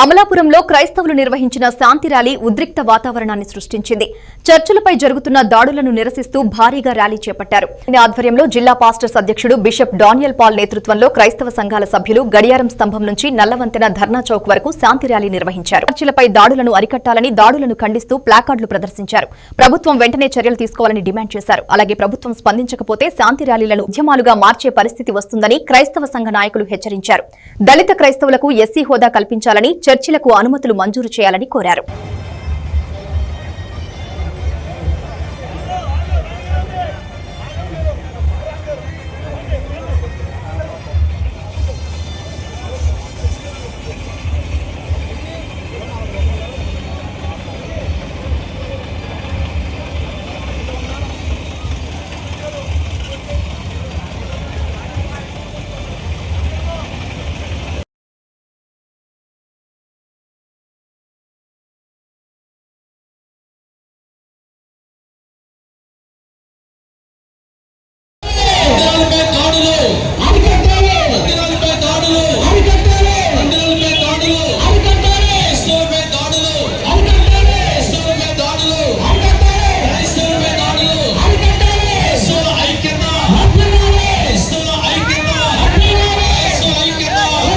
అమలాపురంలో క్రైస్తవులు నిర్వహించిన శాంతి ర్యాలీ ఉద్రిక్త వాతావరణాన్ని సృష్టించింది. చర్చిలపై జరుగుతున్న దాడులను నిరసిస్తూ భారీగా ర్యాలీ చేపట్టారు. ఈ ఆధ్వర్యంలో జిల్లా పాస్టర్స్ అధ్యక్షుడు బిషప్ డానియల్ పాల్ నేతృత్వంలో క్రైస్తవ సంఘాల సభ్యులు గడియారం స్తంభం నుంచి నల్లవంతెన ధర్నా చౌక్ వరకు శాంతి ర్యాలీ నిర్వహించారు. చర్చిలపై దాడులను అరికట్టాలని, దాడులను ఖండిస్తూ ప్లాకార్డులు ప్రదర్శించారు. ప్రభుత్వం వెంటనే చర్యలు తీసుకోవాలని డిమాండ్ చేశారు. అలాగే ప్రభుత్వం స్పందించకపోతే శాంతి ర్యాలీలను ఉద్యమాలుగా మార్చే పరిస్థితి వస్తుందని క్రైస్తవ సంఘ నాయకులు హెచ్చరించారు. దళిత క్రైస్తవులకు ఎస్సీ హోదా కల్పించాలని, చర్చిలకు అనుమతులు మంజూరు చేయాలని కోరారు.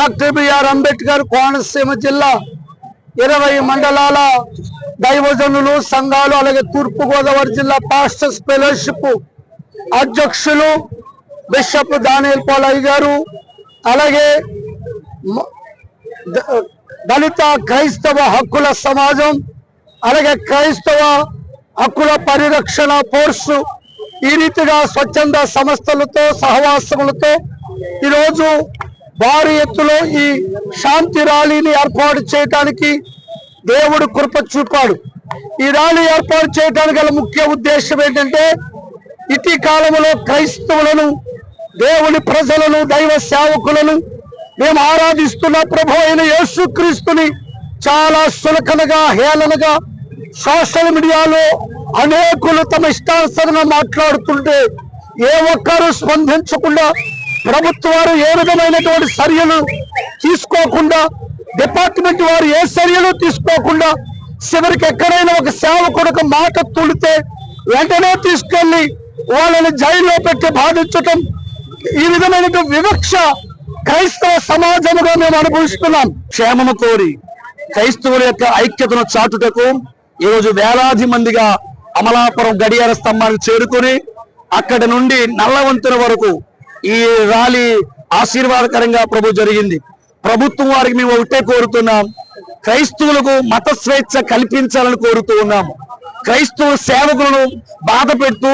డాక్టర్ బిఆర్ అంబేద్కర్ కోనసీమ జిల్లా 20 మండలాల దైవజనులు సంఘాలు అలాగే తూర్పు గోదావరి జిల్లా పాస్టర్స్ ఫెలోషిప్ అధ్యక్షులు బిషప్ డానియల్ పాల్ గారు, అలాగే దళిత క్రైస్తవ హక్కుల సమాజం, అలాగే క్రైస్తవ హక్కుల పరిరక్షణ ఫోర్సు ఈ రీతిగా స్వచ్ఛంద సంస్థలతో సహవాసములతో ఈరోజు భారీ ఎత్తులో ఈ శాంతి ర్యాలీని ఏర్పాటు చేయడానికి దేవుడు కృప చూపాడు. ఈ ర్యాలీ ఏర్పాటు చేయడానికి గల ముఖ్య ఉద్దేశం ఏంటంటే, ఇటీ కాలంలో క్రైస్తవులను, దేవుని ప్రజలను, దైవ సేవకులను మేము ఆరాధిస్తున్న ప్రభు అయిన యేసుక్రీస్తుని చాలా సులకనగా, హేళనగా సోషల్ మీడియాలో అనేకులు తమ ఇష్టానుసారంగా మాట్లాడుతుంటే ఏ ఒక్కరూ స్పందించకుండా, ప్రభుత్వాలు ఏ విధమైనటువంటి చర్యలు తీసుకోకుండా, డిపార్ట్మెంట్ వారు ఏ చర్యలు తీసుకోకుండా, చివరికి ఎక్కడైనా ఒక సేవకుడు ఒక మాట తుడితే వెంటనే తీసుకెళ్లి వాళ్ళని జైల్లో పెట్టి బాధించటం, ఈ విధమైన వివక్ష క్రైస్తవ సమాజముగా మేము అనుభవిస్తున్నాం. క్షేమము కోరి క్రైస్తవుల యొక్క ఐక్యతను చాటుటకు ఈరోజు వేలాది మందిగా అమలాపురం గడియార స్తంభానికి చేరుకొని అక్కడి నుండి నల్లవంతెన వరకు ఈ ర్యాలీ ఆశీర్వాదకరంగా జరిగింది. ప్రభుత్వం వారికి మేము ఒకటే కోరుతున్నాం, క్రైస్తవులకు మత స్వేచ్ఛ కల్పించాలని కోరుతూ ఉన్నాము. క్రైస్తవ సేవకులను బాధ పెడుతూ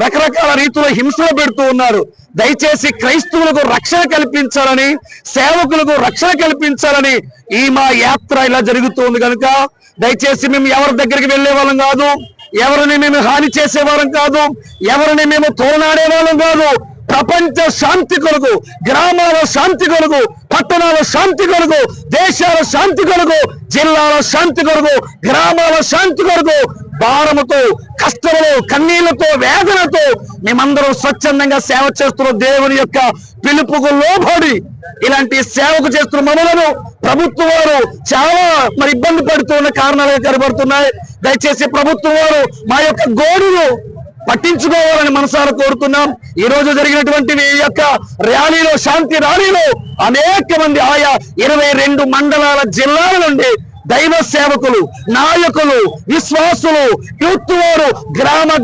రకరకాల రీతిలో హింసలు పెడుతూ ఉన్నారు. దయచేసి క్రైస్తవులకు రక్షణ కల్పించాలని, సేవకులకు రక్షణ కల్పించాలని ఈ మా యాత్ర ఇలా జరుగుతుంది కనుక దయచేసి మేము ఎవరి దగ్గరికి వెళ్లే వాళ్ళం కాదు, ఎవరిని మేము హాని చేసే వాళ్ళం కాదు, ఎవరిని మేము తోలనాడే వాళ్ళం కాదు. ప్రపంచ శాంతి కొరకు, గ్రామాల శాంతి కొరకు, పట్టణాల శాంతి కొరకు, దేశాల శాంతి కొరకు, జిల్లాల శాంతి కొరకు, గ్రామాల శాంతి కొరకు భారముతో, కష్టములు, కన్నీళ్లతో, వేదనతో మేమందరం స్వచ్ఛందంగా సేవ చేస్తున్న దేవుని యొక్క పిలుపుకు లోబడి ఇలాంటి సేవకు చేస్తున్న మమ్మలను ప్రభుత్వం వారు చాలా ఇబ్బంది పడుతున్న కారణాలుగా కనబడుతున్నాయి. దయచేసి ప్రభుత్వం వారు మా యొక్క గోడును పట్టించుకోవాలని మనసారా కోరుతున్నాం. ఈ రోజు జరిగినటువంటి ఈ యొక్క ర్యాలీలో, శాంతి ర్యాలీలో అనేక మంది ఆయా 22 మండలాల జిల్లాల నుండి దైవ సేవకులు, నాయకులు, విశ్వాసులు, యూత్ వారు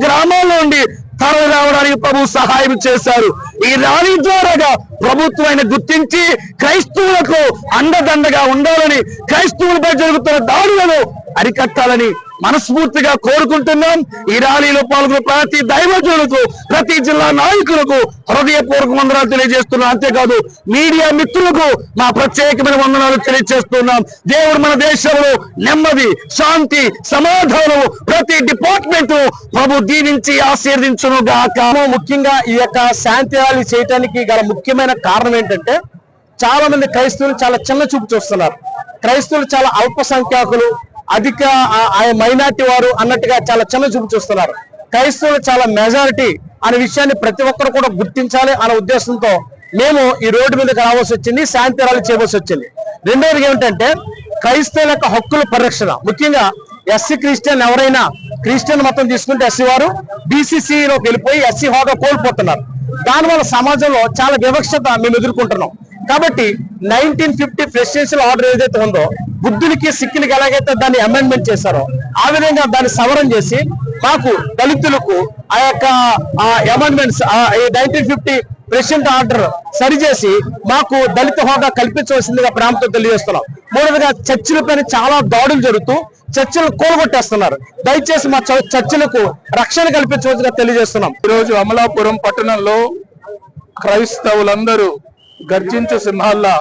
గ్రామాల నుండి తరలి రావడానికి ప్రభు సహాయం చేశారు. ఈ ర్యాలీ ద్వారాగా ప్రభుత్వాన్ని గుర్తించి క్రైస్తవులకు అండదండగా ఉండాలని, క్రైస్తవులపై జరుగుతున్న దాడులను అరికట్టాలని మనస్ఫూర్తిగా కోరుకుంటున్నాం. ఈ ర్యాలీలో పాల్గొన్న ప్రతి దైవజనులకు, ప్రతి జిల్లా నాయకులకు హృదయపూర్వక వందనాలు తెలియజేస్తున్నాం. అంతేకాదు మీడియా మిత్రులకు మా ప్రత్యేకమైన వందనాలు తెలియజేస్తున్నాం. దేవుడు మన దేశంలో నెమ్మది, శాంతి, సమాధానం ప్రతి డిపార్ట్మెంట్ ప్రభు దీవించి ఆశీర్వదించును గాక. ముఖ్యంగా ఈ యొక్క శాంతి ర్యాలీ చేయడానికి గల ముఖ్యమైన కారణం ఏంటంటే, చాలా మంది క్రైస్తవులు చాలా చిన్న చూపు చూస్తున్నారు. క్రైస్తవులు చాలా అల్పసంఖ్యాకులు, అధిక మైనార్టీ వారు అన్నట్టుగా చాలా చిన్న చూపు చూస్తున్నారు. క్రైస్తవులు చాలా మెజారిటీ అనే విషయాన్ని ప్రతి ఒక్కరు కూడా గుర్తించాలి అనే ఉద్దేశంతో మేము ఈ రోడ్డు మీదకి రావాల్సి వచ్చింది, శాంతి ర్యాలీ చేయవలసి వచ్చింది. రెండోది ఏమిటంటే, క్రైస్తవుల యొక్క హక్కుల పరిరక్షణ, ముఖ్యంగా ఎస్సీ క్రిస్టియన్ ఎవరైనా క్రిస్టియన్ మతం తీసుకుంటే ఎస్సీ వారు బీసీసీలోకి వెళ్ళిపోయి ఎస్సీ హోదా కోల్పోతున్నారు. దానివల్ల సమాజంలో చాలా వివక్షత మేము ఎదుర్కొంటున్నాం. కాబట్టి 1950 ప్రెసిడెన్షియల్ ఆర్డర్ ఏదైతే ఉందో, బుద్ధులకి సిక్కులకి ఎలాగైతే దాన్ని అమెండ్మెంట్ చేశారో ఆ విధంగా దాన్ని సవరణ చేసి మాకు దళితులకు ఆ యొక్క అమెండ్మెంట్స్ 1950 ప్రెసిడెంట్ ఆర్డర్ సరిచేసి మాకు దళిత హోదా కల్పించవలసిందిగా ప్రాంతం తెలియజేస్తున్నాం. మూడవదిగా చర్చిల పైన చాలా దాడులు జరుగుతూ చర్చిలను కూలగొట్టేస్తున్నారు. దయచేసి మా చర్చిలకు రక్షణ కల్పించవలసిందిగా తెలియజేస్తున్నాం. ఈరోజు అమలాపురం పట్టణంలో క్రైస్తవులందరూ గర్జించు సింహాల్లా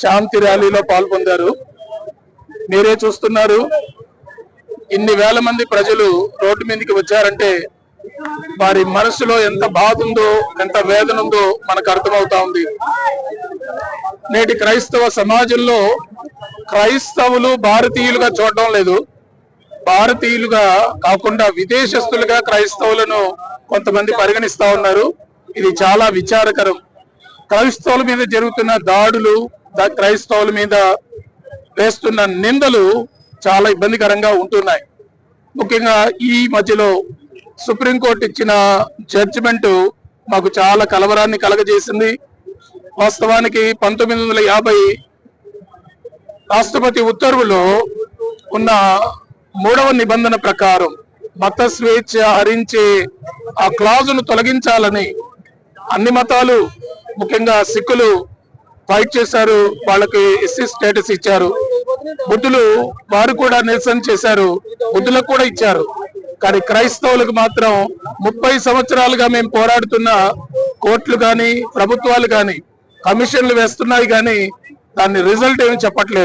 శాంతి ర్యాలీలో పాల్గొందారు. మీరే చూస్తున్నారు, ఇన్ని వేల మంది ప్రజలు రోడ్డు మీదకి వచ్చారంటే వారి మనసులో ఎంత బాధ ఉందో, ఎంత వేదన ఉందో మనకు అర్థమవుతా ఉంది. నేటి క్రైస్తవ సమాజంలో క్రైస్తవులు భారతీయులుగా చూడడం లేదు, భారతీయులుగా కాకుండా విదేశస్తులుగా క్రైస్తవులను కొంతమంది పరిగణిస్తా ఉన్నారు. ఇది చాలా విచారకరం. క్రైస్తవుల మీద జరుగుతున్న దాడులు, క్రైస్తవుల మీద వేస్తున్న నిందలు చాలా ఇబ్బందికరంగా ఉంటున్నాయి. ముఖ్యంగా ఈ మధ్యలో సుప్రీంకోర్టు ఇచ్చిన జడ్జిమెంట్ మాకు చాలా కలవరాన్ని కలగజేసింది. వాస్తవానికి 1950 రాష్ట్రపతి ఉత్తర్వులో ఉన్న 3వ నిబంధన ప్రకారం మత స్వేచ్ఛ హరించే ఆ క్లాజును తొలగించాలని అన్ని మతాలు, ముఖ్యంగా సిక్కులు ఫైట్ చేశారు. వాళ్ళకి ఎస్సీ స్టేటస్ ఇచ్చారు. బుద్ధులు వారు కూడా నిరసన చేశారు, బుద్ధులకు కూడా ఇచ్చారు. కానీ క్రైస్తవులకు మాత్రం 30 సంవత్సరాలుగా మేము పోరాడుతున్న కోర్టులు కానీ ప్రభుత్వాలు కానీ కమిషన్లు వేస్తున్నాయి, కానీ దాని రిజల్ట్ ఏమి చెప్పట్లేదు.